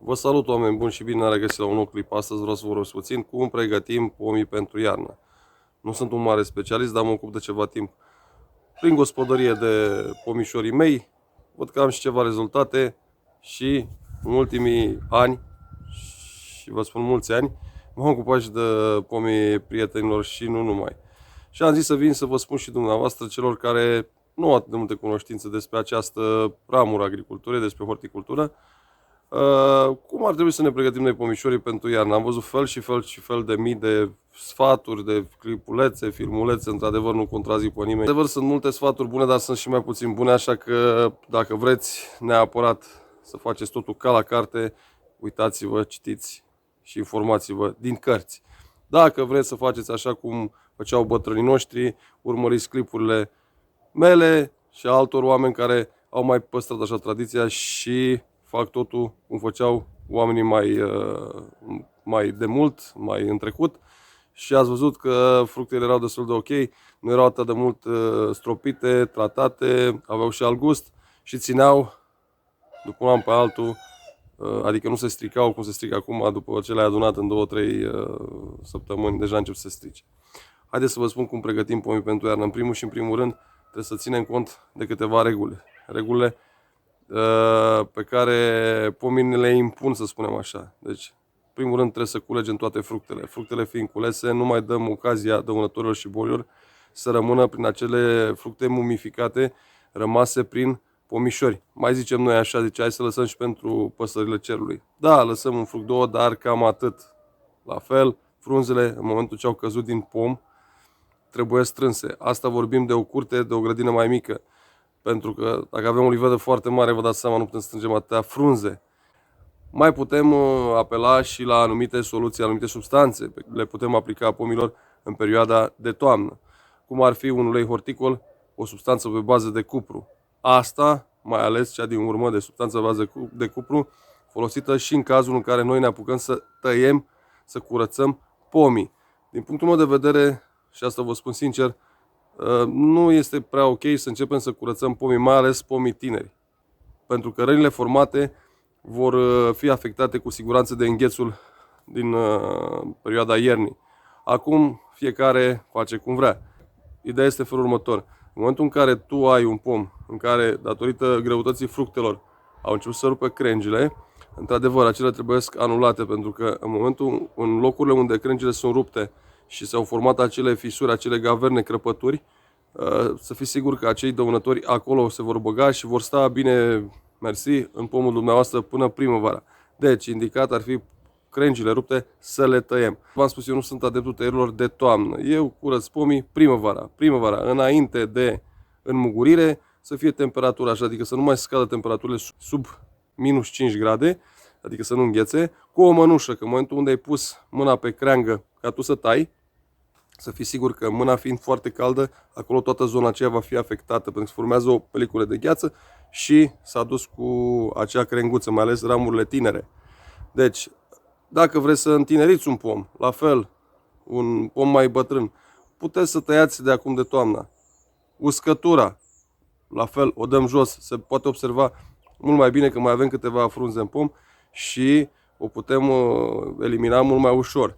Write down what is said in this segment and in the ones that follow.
Vă salut, oameni buni, și bine ne-am regăsit la un nou clip. Astăzi vreau să vă vorbesc puțin cum pregătim pomii pentru iarnă. Nu sunt un mare specialist, dar mă ocup de ceva timp prin gospodărie de pomișorii mei. Văd că am și ceva rezultate și în ultimii ani, și vă spun mulți ani, m-am ocupat și de pomii prietenilor și nu numai. Și am zis să vin să vă spun și dumneavoastră, celor care nu au atât de multe cunoștințe despre această ramură agricultură, despre horticultură, cum ar trebui să ne pregătim noi pomișorii pentru iarnă. Am văzut fel de mii de sfaturi, de clipulețe, filmulețe, într-adevăr nu contrazic pe nimeni. Într-adevăr sunt multe sfaturi bune, dar sunt și mai puțin bune, așa că dacă vreți neapărat să faceți totul ca la carte, uitați-vă, citiți și informați-vă din cărți. Dacă vreți să faceți așa cum făceau bătrânii noștri, urmăriți clipurile mele și altor oameni care au mai păstrat așa tradiția și fac totul cum făceau oamenii mai de mult, mai în trecut. Și ați văzut că fructele erau destul de ok, nu erau atât de mult stropite, tratate, aveau și alt gust și țineau după un an pe altul, adică nu se stricau cum se strică acum, după ce le-ai adunat în 2-3 săptămâni, deja încep să se strice. Haideți să vă spun cum pregătim pomii pentru iarnă. În primul și în primul rând trebuie să ținem cont de câteva reguli pe care pomii le impun, să spunem așa. Deci, în primul rând trebuie să culegem toate fructele. Fructele fiind culese, nu mai dăm ocazia dăunătorilor și bolilor să rămână prin acele fructe mumificate rămase prin pomișori. Mai zicem noi așa, zice, hai să lăsăm și pentru păsările cerului. Da, lăsăm un fruct, două, dar cam atât. La fel, frunzele, în momentul ce au căzut din pom, trebuie strânse. Asta vorbim de o curte, de o grădină mai mică. Pentru că dacă avem o livadă foarte mare, vă dați seama, nu putem să strângem atâtea frunze. Mai putem apela și la anumite soluții, anumite substanțe. Le putem aplica pomilor în perioada de toamnă. Cum ar fi un ulei horticol, o substanță pe bază de cupru. Asta, mai ales cea din urmă de substanță pe bază de cupru, folosită și în cazul în care noi ne apucăm să tăiem, să curățăm pomii. Din punctul meu de vedere, și asta vă spun sincer, nu este prea ok să începem să curățăm pomii, mai ales pomii tineri. Pentru că rănile formate vor fi afectate cu siguranță de înghețul din perioada iernii. Acum fiecare face cum vrea. Ideea este felul următor. În momentul în care tu ai un pom în care, datorită greutății fructelor, au început să rupă crengile, într-adevăr, acelea trebuie anulate, pentru că în locurile unde crengile sunt rupte și s-au format acele fisuri, acele gaverne, crăpături, să fiți sigur că acei dăunători acolo se vor băga și vor sta bine, mersi, în pomul dumneavoastră până primăvara. Deci, indicat ar fi crengile rupte să le tăiem. V-am spus, eu nu sunt adeptul tăierilor de toamnă. Eu curăț pomii primăvara, înainte de înmugurire, să fie temperatura așa, adică să nu mai scadă temperaturile sub minus 5 grade, adică să nu înghețe, cu o mănușă, că în momentul unde ai pus mâna pe creangă ca tu să tai, să fii sigur că mâna fiind foarte caldă, acolo toată zona aceea va fi afectată, pentru că se formează o peliculă de gheață și s-a dus cu acea crenguță, mai ales ramurile tinere. Deci, dacă vreți să întineriți un pom, la fel, un pom mai bătrân, puteți să tăiați de acum de toamna. Uscătura, la fel, o dăm jos, se poate observa mult mai bine că mai avem câteva frunze în pom și o putem elimina mult mai ușor.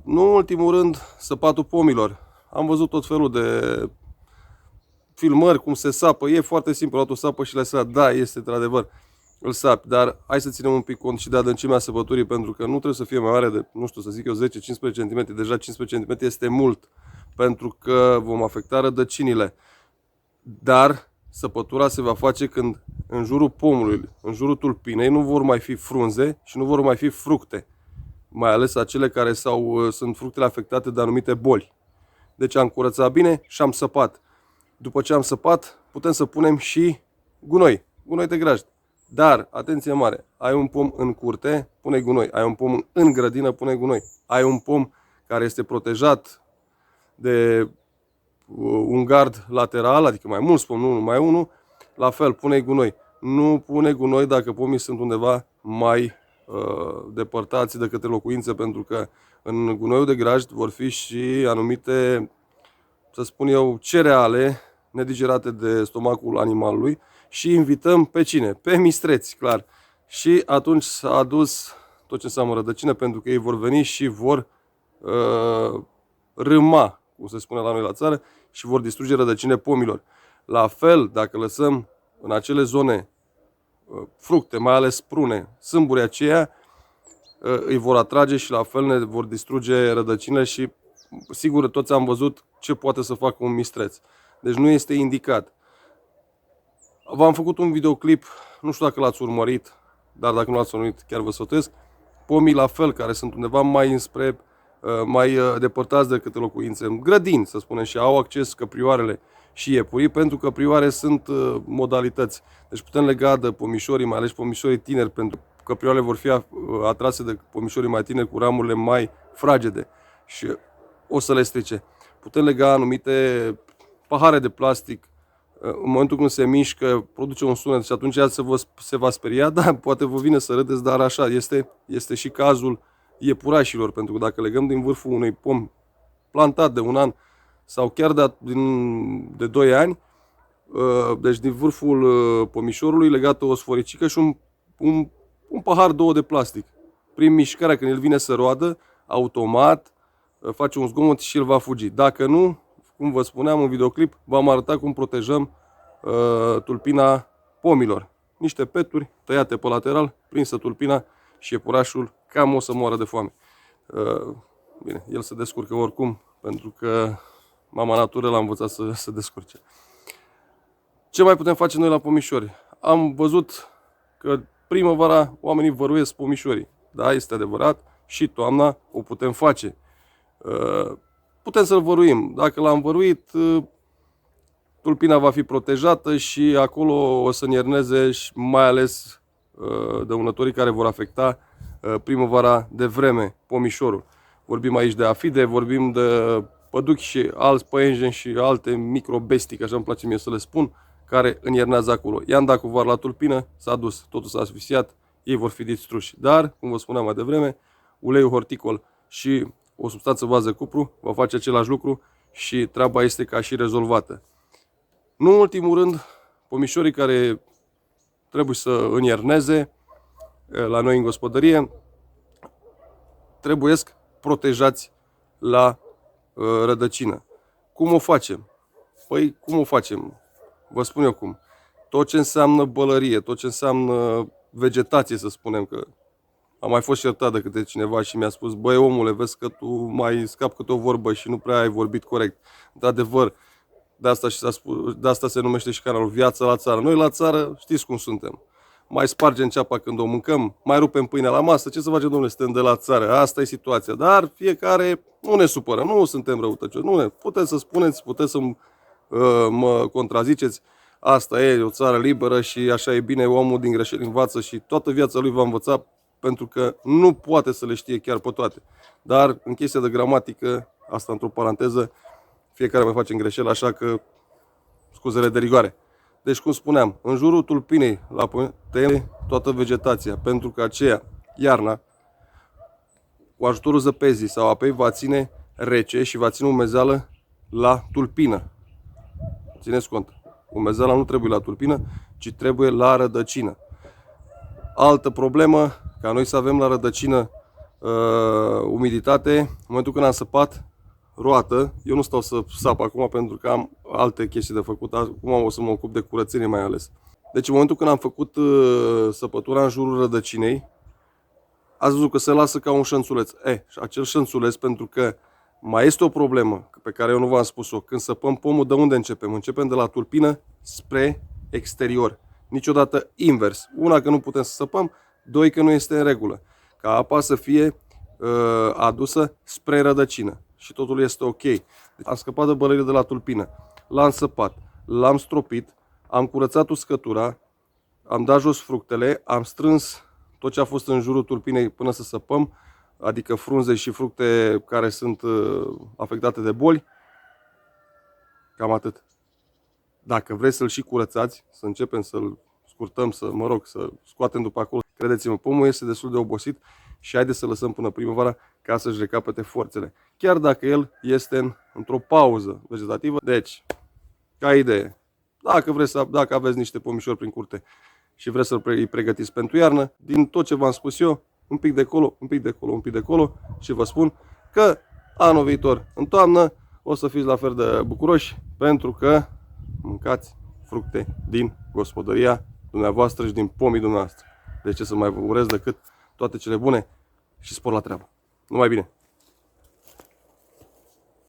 Nu în ultimul rând, săpatul pomilor. Am văzut tot felul de filmări cum se sapă. E foarte simplu, luat o sapă și le sărat. Da, este într-adevăr, îl sapi, dar hai să ținem un pic cont și de adâncimea săpăturii, pentru că nu trebuie să fie mai mare de, nu știu, să zic eu 10-15 cm. Deja 15 cm este mult, pentru că vom afecta rădăcinile. Dar săpătura se va face când în jurul pomului, în jurul tulpinei, nu vor mai fi frunze și nu vor mai fi fructe. Mai ales acele care sunt fructele afectate de anumite boli. Deci am curățat bine și am săpat. După ce am săpat, putem să punem și gunoi de grajd. Dar, atenție mare, ai un pom în curte, pune gunoi. Ai un pom în grădină, pune gunoi. Ai un pom care este protejat de un gard lateral, adică mai mulți pomi, nu numai unul, la fel, pune gunoi. Nu pune gunoi dacă pomii sunt undeva mai depărtați de către locuințe, pentru că în gunoiul de grajd vor fi și anumite, să spun eu, cereale nedigerate de stomacul animalului și invităm pe cine? Pe mistreți, clar. Și atunci s-a adus tot ce înseamnă rădăcină, pentru că ei vor veni și vor râma, cum se spune la noi la țară, și vor distruge rădăcine pomilor. La fel, dacă lăsăm în acele zone fructe, mai ales prune, sâmburi aceia, îi vor atrage și la fel ne vor distruge rădăcinile și sigur toți am văzut ce poate să facă un mistreț. Deci nu este indicat. V-am făcut un videoclip, nu știu dacă l-ați urmărit, dar dacă nu l-ați urmărit chiar vă sfătuiesc. Pomii la fel, care sunt undeva mai înspre, mai depărtați de câte locuințe, în grădini să spunem, și au acces căprioarele și iepurii, pentru că căprioare sunt modalități. Deci putem lega de pomișorii, mai ales pomișorii tineri, pentru că căprioarele vor fi atrase de pomișorii mai tineri cu ramurile mai fragede și o să le strice. Putem lega anumite pahare de plastic. În momentul când se mișcă, produce un sunet și atunci ea se va speria, da, poate vă vine să râdeți, dar așa, este și cazul iepurașilor, pentru că dacă legăm din vârful unui pom plantat de 1 an sau chiar de 2 ani, deci din vârful pomișorului legată o sforicică și un pahar, 2 de plastic. Prin mișcarea, când el vine să roadă, automat face un zgomot și el va fugi. Dacă nu, cum vă spuneam în videoclip, v-am arătat cum protejăm tulpina pomilor. Niște peturi tăiate pe lateral, prinsă tulpina și iepurașul cam o să moară de foame. Bine, el se descurcă oricum, pentru că mama natură l-a învățat să se descurce. Ce mai putem face noi la pomișori? Am văzut că primăvara oamenii văruiesc pomișorii. Da, este adevărat, și toamna o putem face. Putem să-l văruim. Dacă l-am văruit, tulpina va fi protejată și acolo o să ierneze și mai ales dăunătorii care vor afecta primăvara de vreme pomișorul. Vorbim aici de afide, vorbim de păduchi și alți păienjeni și alte microbestii, așa îmi place mie să le spun, care îniernează acolo. I-am dat cu var la tulpină, s-a dus, totul s-a asfixiat, ei vor fi distruși. Dar, cum vă spuneam mai devreme, uleiul horticol și o substanță bază cupru va face același lucru și treaba este ca și rezolvată. Nu în ultimul rând, pomișorii care trebuie să înierneze la noi în gospodărie trebuiesc protejați la rădăcină. Cum o facem? Păi, cum o facem? Vă spun eu cum. Tot ce înseamnă bălărie, tot ce înseamnă vegetație, să spunem, că am mai fost certat de câte cineva și mi-a spus: băi omule, vezi că tu mai scapi câte o vorbă și nu prea ai vorbit corect. De-adevăr, de asta se numește și canalul Viața la țară. Noi la țară știți cum suntem. Mai spargem ceapa când o mâncăm, mai rupem pâinea la masă. Ce să facem, domnule, suntem de la țară. Asta e situația. Dar fiecare nu ne supără, nu suntem răutăcioși. Nu ne. Puteți să spuneți, puteți să mă contraziceți. Asta e o țară liberă și așa e bine, omul din greșeli învață și toată viața lui va învăța, pentru că nu poate să le știe chiar pe toate. Dar în chestia de gramatică, asta într-o paranteză, fiecare mai face greșeli, așa că scuzele de rigoare. Deci, cum spuneam, în jurul tulpinei tăiem toată vegetația, pentru că aceea, iarna, cu ajutorul zăpezii sau apei, va ține rece și va ține umezeală la tulpină. Țineți cont, umezeala nu trebuie la tulpină, ci trebuie la rădăcină. Altă problemă, ca noi să avem la rădăcină umiditate, în momentul când am săpat roată, eu nu stau să sap acum pentru că am alte chestii de făcut, acum o să mă ocup de curățenie mai ales. Deci în momentul când am făcut săpătura în jurul rădăcinei, ați văzut că se lasă ca un șănțuleț. Și acel șănțuleț, pentru că mai este o problemă pe care eu nu v-am spus-o. Când săpăm pomul, de unde începem? Începem de la tulpină spre exterior. Niciodată invers. Una, că nu putem să săpăm, doi, că nu este în regulă. Ca apa să fie adusă spre rădăcină. Și totul este ok. Am scăpat de bălărie de la tulpină. L-am săpat, l-am stropit, am curățat uscătura, am dat jos fructele, am strâns tot ce a fost în jurul tulpinei până să săpăm, adică frunze și fructe care sunt afectate de boli. Cam atât. Dacă vreți să-l și curățați, să începem să-l scurtăm, să scoatem după acolo, credeți-mă, pomul este destul de obosit și haideți să lăsăm până primăvara ca să-și recapete forțele. Chiar dacă el este într-o pauză vegetativă. Deci, ca idee, dacă aveți niște pomișori prin curte și vreți să îi pregătiți pentru iarnă, din tot ce v-am spus eu, un pic de acolo, un pic de acolo, un pic de acolo și vă spun că anul viitor, în toamnă, o să fiți la fel de bucuroși pentru că mâncați fructe din gospodăria dumneavoastră și din pomii dumneavoastră. De ce să mai vă urez decât toate cele bune și spor la treabă. Numai bine!